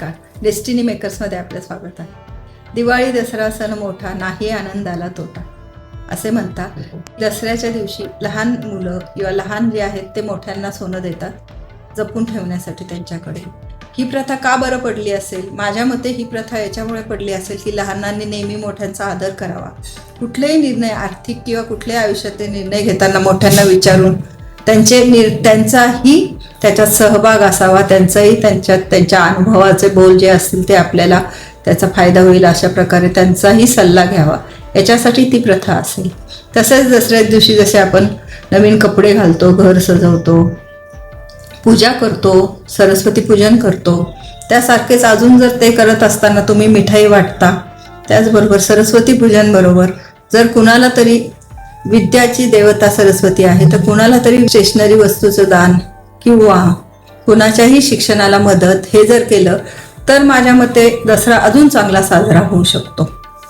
नमस्कार. डेस्टिनी मेकर्समध्ये आपलं स्वागत आहे. दिवाळी दसरा सण मोठा, नाही आनंदाला तोटा असे म्हणतात. दसऱ्याच्या दिवशी लहान मुलं किंवा लहान जे आहेत ते मोठ्यांना सोनं देतात जपून ठेवण्यासाठी त्यांच्याकडे. ही प्रथा का बरं पडली असेल? माझ्या मते ही प्रथा याच्यामुळे पडली असेल की लहानांनी नेहमी मोठ्यांचा आदर करावा. कुठलेही निर्णय, आर्थिक किंवा कुठल्याही आयुष्यातले निर्णय घेताना मोठ्यांना विचारून त्यांचाही त्याच्यात सहभाग असावा. त्यांच्या अनुभवाचे बोल जे असतील ते आपल्याला त्याचा फायदा होईल अशा प्रकारे त्यांचाही सल्ला घ्यावा, याच्यासाठी ती प्रथा असेल. तसेच दसऱ्या दिवशी जसे आपण नवीन कपडे घालतो, घर सजवतो, पूजा करतो, सरस्वती पूजन करतो, त्यासारखेच अजून जर ते करत असताना तुम्ही मिठाई वाटता. त्याचबरोबर सरस्वती पूजन बरोबर जर कुणाला तरी, विद्याची देवता सरस्वती आहे, तर कुणाला तरी स्टेशनरी वस्तूचं दान किंवा कुणाच्याही शिक्षणाला मदत हे जर केलं तर माझ्या मते दसरा अजून चांगला साजरा होऊ शकतो.